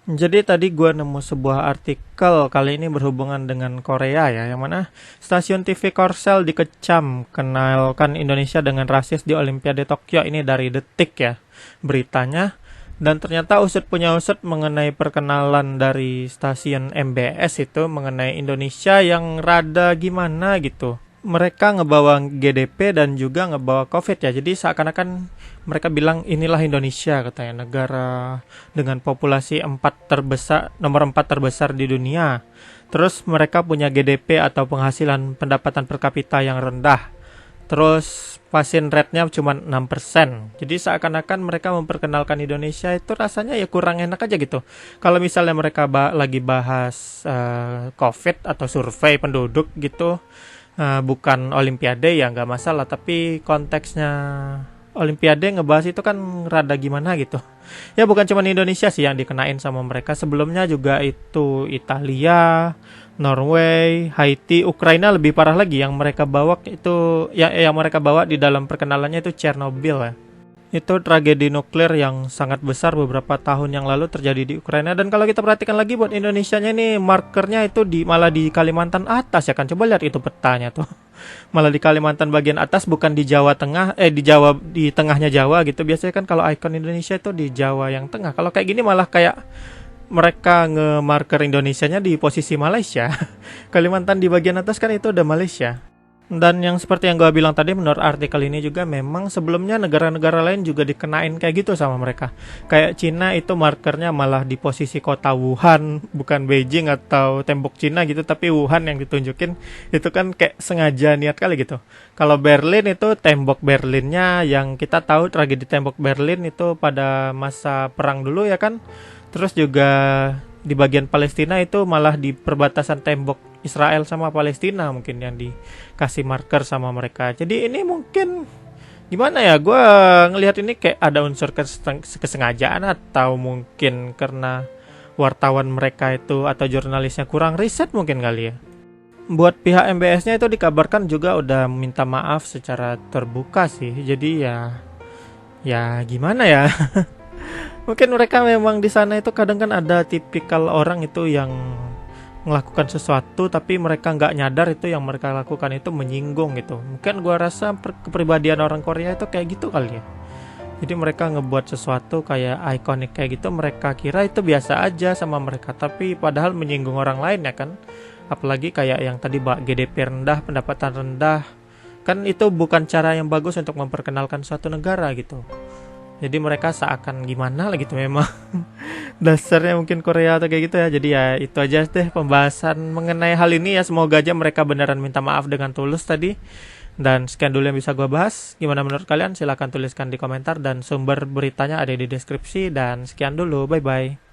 Jadi tadi gua nemu sebuah artikel kali ini berhubungan dengan Korea ya, yang mana stasiun TV Korsel dikecam kenalkan Indonesia dengan rasis di Olimpiade Tokyo, ini dari Detik ya beritanya. Dan ternyata usut punya usut mengenai perkenalan dari stasiun MBS itu mengenai Indonesia yang rada gimana gitu. Mereka ngebawa GDP dan juga ngebawa COVID ya. Jadi seakan-akan mereka bilang inilah Indonesia katanya, negara dengan populasi nomor 4 terbesar di dunia. Terus mereka punya GDP atau penghasilan pendapatan per kapita yang rendah. Terus pasien rate-nya cuma 6%. Jadi seakan-akan mereka memperkenalkan Indonesia itu rasanya ya kurang enak aja gitu. Kalau misalnya mereka lagi bahas COVID atau survei penduduk gitu, bukan Olimpiade ya nggak masalah. Tapi konteksnya Olimpiade ngebahas itu kan rada gimana gitu. Ya bukan cuma Indonesia sih yang dikenain sama mereka. Sebelumnya juga itu Italia, Norway, Haiti, Ukraina lebih parah lagi yang mereka bawa itu yang mereka bawa di dalam perkenalannya itu Chernobyl ya. Itu tragedi nuklir yang sangat besar beberapa tahun yang lalu terjadi di Ukraina. Dan kalau kita perhatikan lagi buat Indonesianya ini markernya itu malah di Kalimantan atas ya kan. Coba lihat itu petanya tuh. Malah di Kalimantan bagian atas, bukan di Jawa Tengah, di Jawa, di tengahnya Jawa gitu. Biasanya kan kalau ikon Indonesia itu di Jawa yang tengah. Kalau kayak gini malah kayak mereka nge-marker Indonesianya di posisi Malaysia. Kalimantan di bagian atas kan itu udah Malaysia. Dan yang seperti yang gue bilang tadi, menurut artikel ini juga memang sebelumnya negara-negara lain juga dikenain kayak gitu sama mereka. Kayak Cina itu markernya malah di posisi kota Wuhan, bukan Beijing atau tembok Cina gitu, tapi Wuhan yang ditunjukin. Itu kan kayak sengaja niat kali gitu. Kalau Berlin itu tembok Berlinnya, yang kita tahu tragedi tembok Berlin itu pada masa perang dulu ya kan. Terus juga di bagian Palestina itu malah di perbatasan tembok Israel sama Palestina mungkin yang dikasih marker sama mereka. Jadi ini mungkin gimana ya, gue ngelihat ini kayak ada unsur kesengajaan atau mungkin karena wartawan mereka itu atau jurnalisnya kurang riset mungkin kali ya. Buat pihak MBS-nya itu dikabarkan juga udah minta maaf secara terbuka sih. Jadi ya gimana ya? Mungkin mereka memang di sana itu kadang kan ada tipikal orang itu yang melakukan sesuatu tapi mereka nggak nyadar itu yang mereka lakukan itu menyinggung gitu. Mungkin gua rasa kepribadian orang Korea itu kayak gitu kali ya. Jadi mereka ngebuat sesuatu kayak ikonik kayak gitu, mereka kira itu biasa aja sama mereka, tapi padahal menyinggung orang lain ya kan. Apalagi kayak yang tadi GDP rendah, pendapatan rendah, kan itu bukan cara yang bagus untuk memperkenalkan suatu negara gitu. Jadi mereka seakan gimana lah gitu memang. Dasarnya mungkin Korea atau kayak gitu ya. Jadi ya itu aja deh pembahasan mengenai hal ini ya. Semoga aja mereka beneran minta maaf dengan tulus tadi. Dan sekian dulu yang bisa gue bahas. Gimana menurut kalian? Silahkan tuliskan di komentar. Dan sumber beritanya ada di deskripsi. Dan sekian dulu, bye bye.